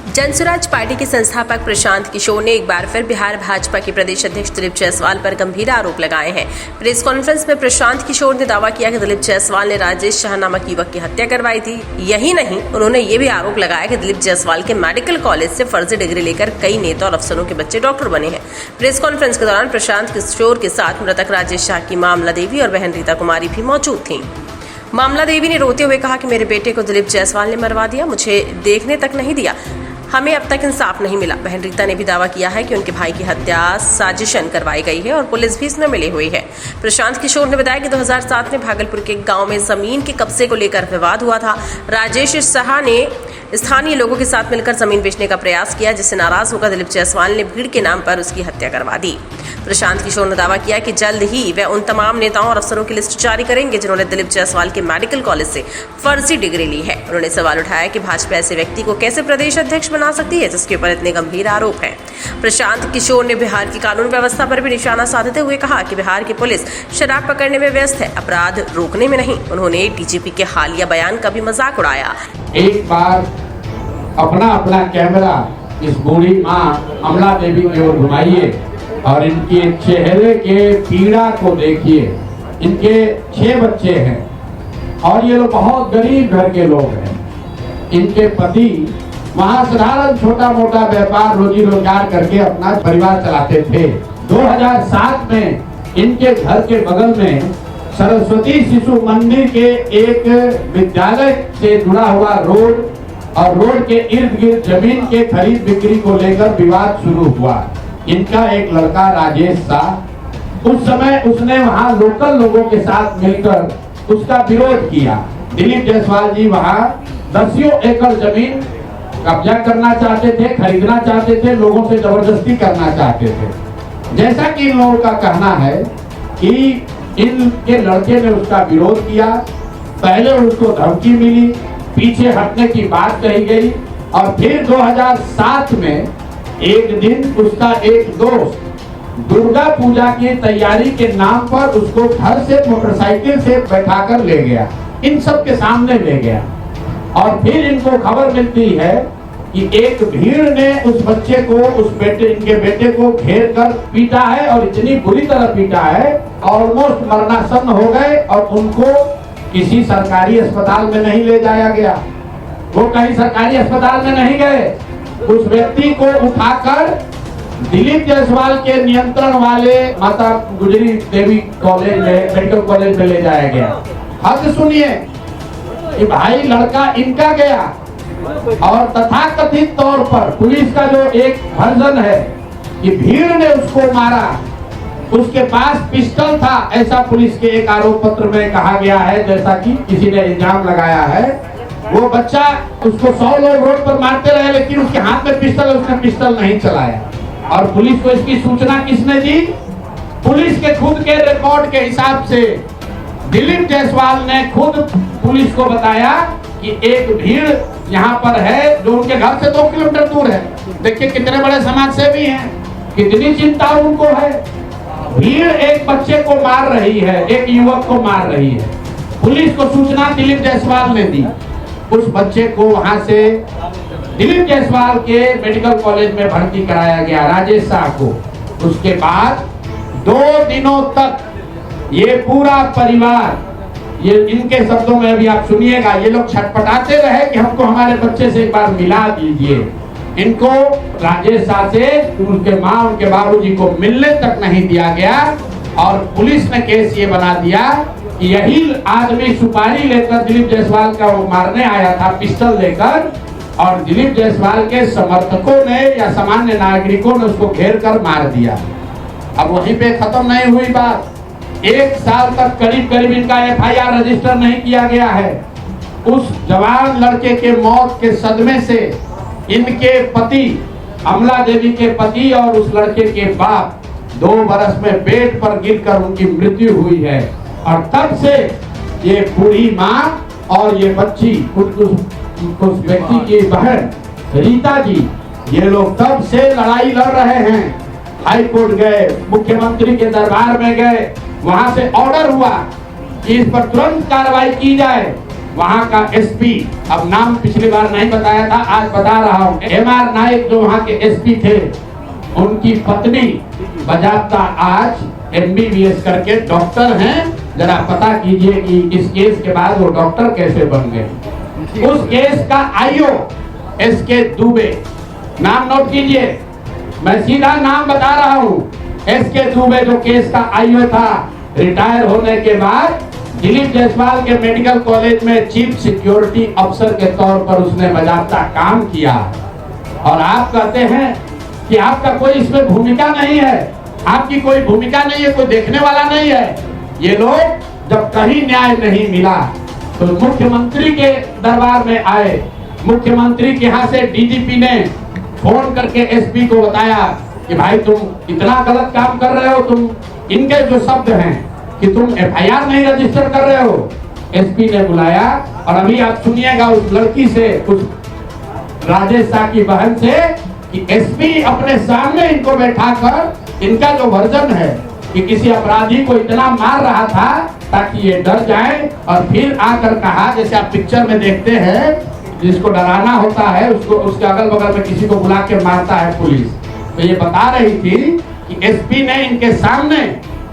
Jan Suraaj party के संस्थापक प्रशांत किशोर ने एक बार फिर बिहार भाजपा के प्रदेश अध्यक्ष दिलीप जायसवाल पर गंभीर आरोप लगाए हैं। प्रेस कॉन्फ्रेंस में प्रशांत किशोर ने दावा किया कि दिलीप जायसवाल ने राजेश शाह नामक युवक की हत्या करवाई थी। यही नहीं, उन्होंने ये भी आरोप लगाया कि दिलीप जायसवाल के मेडिकल कॉलेज से फर्जी डिग्री लेकर कई नेता और अफसरों के बच्चे डॉक्टर बने हैं। प्रेस कॉन्फ्रेंस के दौरान प्रशांत किशोर के साथ मृतक राजेश शाह की मामला देवी और बहन रीता कुमारी भी मौजूद थी। मामला देवी ने रोते हुए कहा कि मेरे बेटे को दिलीप जायसवाल ने मरवा दिया, मुझे देखने तक नहीं दिया, हमें अब तक इंसाफ नहीं मिला। बहन रीता ने भी दावा किया है कि उनके भाई की हत्या साजिशन करवाई गई है और पुलिस भी इसमें मिली हुई है। प्रशांत किशोर ने बताया कि 2007 में भागलपुर के गांव में जमीन के कब्जे को लेकर विवाद हुआ था। राजेश शाह ने स्थानीय लोगों के साथ मिलकर जमीन बेचने का प्रयास किया, जिससे नाराज होकर दिलीप जायसवाल ने भीड़ के नाम पर उसकी हत्या करवा दी। प्रशांत किशोर ने दावा किया कि जल्द ही वह उन तमाम नेताओं और अफसरों की लिस्ट जारी करेंगे जिन्होंने दिलीप जायसवाल के मेडिकल कॉलेज से फर्जी डिग्री ली है। उन्होंने सवाल उठाया कि भाजपा ऐसे व्यक्ति को कैसे प्रदेश अध्यक्ष बना सकती है जिसके ऊपर इतने गंभीर आरोप हैं। प्रशांत किशोर ने बिहार की कानून व्यवस्था पर भी निशाना साधते हुए कहा कि बिहार की पुलिस शराब पकड़ने में व्यस्त है, अपराध रोकने में नहीं। उन्होंने डीजीपी के हालिया बयान का भी मजाक उड़ाया। एक बार अपना कैमरा इस बूढ़ी माँ अमला देवी की ओर घुमाइए और इनके चेहरे के पीड़ा को देखिए। इनके 6 बच्चे हैं और ये लोग बहुत गरीब घर के लोग हैं। इनके पति वहाँ साधारण छोटा मोटा व्यापार रोजी रोजगार करके अपना परिवार चलाते थे। 2007 में इनके घर के बगल में सरस्वती शिशु मंदिर के एक विद्यालय से जुड़ा हुआ रोड और रोड के इर्द गिर्द जमीन के खरीद बिक्री को लेकर विवाद शुरू हुआ। इनका एक लड़का राजेश शाह, उस समय उसने वहां लोकल लोगों के साथ मिलकर उसका विरोध किया। दिलीप जायसवाल जी वहां 10 एकड़ जमीन कब्जा करना चाहते थे, खरीदना चाहते थे, लोगों से जबरदस्ती करना चाहते थे। जैसा कि इन लोगों का कहना है कि इनके लड़के ने उसका विरोध किया, पहले उसको धमकी मिली, पीछे हटने की बात कही गई और फिर 2007 में एक दिन उसका एक दोस्त दुर्गा पूजा की तैयारी के नाम पर उसको घर से मोटरसाइकिल से बैठाकर ले गया, इन सब के सामने ले गया। और फिर इनको खबर मिलती है कि एक भीड़ ने उस बच्चे को, इनके बेटे को घेर कर पीटा है और इतनी बुरी तरह पीटा है, ऑलमोस्ट मरणासन्न हो गए और उनको किसी सरकारी अस्पताल में नहीं ले जाया गया। वो कहीं सरकारी अस्पताल में नहीं गए, उस व्यक्ति को उठाकर दिलीप जायसवाल के नियंत्रण वाले माता गुजरी देवी कॉलेज में, मेडिकल कॉलेज में ले जाया गया। हद सुनिए कि भाई लड़का इनका गया और तथाकथित तौर पर पुलिस का जो एक वर्जन है कि भीड़ ने उसको मारा, उसके पास पिस्टल था, ऐसा पुलिस के एक आरोप पत्र में कहा गया है, जैसा कि किसी ने इल्जाम लगाया है। वो बच्चा, उसको 100 लोग रोड पर मारते रहे लेकिन उसके हाथ में पिस्टल, उसने पिस्टल नहीं चलाया। और पुलिस को इसकी सूचना किसने दी? पुलिस के खुद के रिकॉर्ड के हिसाब से दिलीप जायसवाल ने खुद पुलिस को बताया कि एक भीड़ यहाँ पर है जो उनके घर से 2 किलोमीटर दूर है। देखिए कितने बड़े समाज सेवी हैं, कितनी चिंता उनको है। भीड़ एक बच्चे को मार रही है, एक युवक को मार रही है। पुलिस को सूचना दिलीप जायसवाल ने दी, उस बच्चे को वहां से दिलीप जायसवाल के मेडिकल कॉलेज में भर्ती कराया गया, राजेश शाह को। उसके बाद 2 दिनों तक ये पूरा परिवार, ये इनके शब्दों में अभी आप सुनिएगा, ये लोग छटपटाते रहे कि हमको हमारे बच्चे से एक बार मिला दीजिए। इनको राजेश शाह से उनके माँ, उनके बाबूजी को मिलने तक नहीं दिया गया और पुलिस ने केस ये बना दिया कि यही आदमी सुपारी लेकर दिलीप जायसवाल का वो मारने आया था पिस्टल लेकर, और दिलीप जायसवाल के समर्थकों ने या सामान्य नागरिकों ने उसको घेर कर मार दिया। अब वहीं पे खत्म नहीं हुई बात, 1 साल तक करीब इनका FIR रजिस्टर नहीं किया गया है। उस जवान लड़के के मौत के सदमे से इनके पति, अमला देवी के पति और उस लड़के के बाप 2 बरस में बेड पर गिरकर उनकी मृत्यु हुई है। और तब से ये बूढ़ी माँ और ये बच्ची, उस व्यक्ति की बहन रीता जी, ये लोग तब से लड़ाई लड़ रहे हैं। हाई कोर्ट गए, मुख्यमंत्री के दरबार में गए, वहां से ऑर्डर हुआ कि इस पर तुरंत कार्रवाई की जाए। वहाँ का एसपी, अब नाम पिछली बार नहीं बताया था, आज बता रहा हूँ, एमआर नाइक जो वहाँ के एसपी थे, उनकी पत्नी बजाबता आज एमबीबीएस करके डॉक्टर हैं। जरा पता कीजिए कि इस केस के बाद वो डॉक्टर कैसे बन गए। उस केस का आईओ एसके दुबे, नाम नोट कीजिए, मैं सीधा नाम बता रहा हूँ। एसके दुबे जो केस का आईओ था, रिटायर होने के बाद दिलीप जायसवाल के मेडिकल कॉलेज में चीफ सिक्योरिटी अफसर के तौर पर उसने बजाबता काम किया। और आप कहते हैं कि आपका कोई इसमें भूमिका नहीं है, आपकी कोई भूमिका नहीं है, कोई देखने वाला नहीं है। ये लोग जब कहीं न्याय नहीं मिला तो मुख्यमंत्री के दरबार में आए। मुख्यमंत्री के यहाँ से डीजीपी ने फोन करके एसपी को बताया कि भाई तुम इतना गलत काम कर रहे हो, तुम इनके जो शब्द हैं कि तुम एफआईआर नहीं रजिस्टर कर रहे हो। एसपी ने बुलाया और अभी आप सुनिएगा उस लड़की से, उस राजेश शाह की बहन से, कि एसपी अपने सामने इनको बैठाकर इनका जो वर्जन है कि किसी अपराधी को इतना मार रहा था ताकि ये डर जाए, और फिर आकर कहा, जैसे आप पिक्चर में देखते हैं जिसको डराना होता है उसको उसके अगल बगल में किसी को बुला के मारता है पुलिस। तो ये बता रही थी कि एसपी ने इनके सामने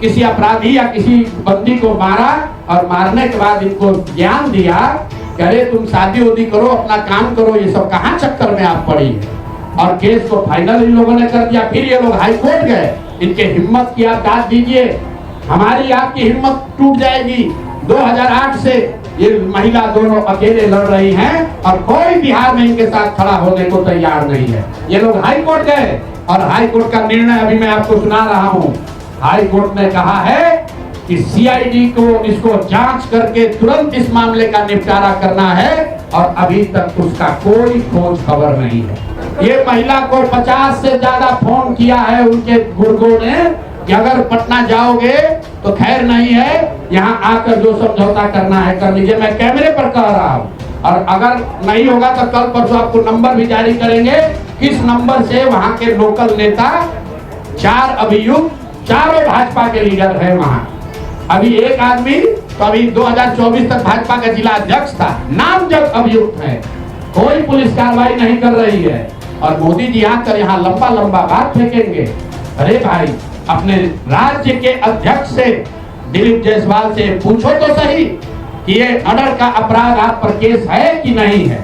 किसी अपराधी या किसी बंदी को मारा और मारने के बाद इनको ज्ञान दिया कि अरे तुम शादी उदी करो, अपना काम करो, ये सब कहाँ चक्कर में आप पड़ी है। और केस को फाइनल इन लोगों ने कर दिया। फिर ये लोग हाई कोर्ट गए, इनके हिम्मत की आप दाद दीजिए, हमारी आपकी हिम्मत टूट जाएगी। 2008 से ये महिला दोनों अकेले लड़ रही हैं और कोई बिहार में इनके साथ खड़ा होने को तैयार नहीं है। ये लोग हाई कोर्ट गए और हाई कोर्ट का निर्णय अभी मैं आपको सुना रहा हूँ। हाई कोर्ट ने कहा है कि सीआईडी को इसको जांच करके तुरंत इस मामले का निपटारा करना है, और अभी तक उसका कोई खोज खबर नहीं है। ये महिला को 50 से ज्यादा फोन किया है उनके गुर्गों ने कि अगर पटना जाओगे तो खैर नहीं है, यहाँ आकर जो समझौता करना है कर लीजिए। मैं कैमरे पर कह रहा हूँ, और अगर नहीं होगा तो कल परसों आपको नंबर भी जारी करेंगे, किस नंबर से वहाँ के लोकल नेता, 4 अभियुक्त, चारों भाजपा के लीडर है वहाँ। अभी एक आदमी तो अभी 2024 तक भाजपा का जिला अध्यक्ष था, नामजद अभियुक्त है, कोई पुलिस कार्रवाई नहीं कर रही है। और मोदी जी आकर यहाँ लंबा लंबा बात फेंकेंगे। अरे भाई, अपने राज्य के अध्यक्ष से, दिलीप जायसवाल से पूछो तो सही कि ये मर्डर का अपराध आप पर केस है कि नहीं है।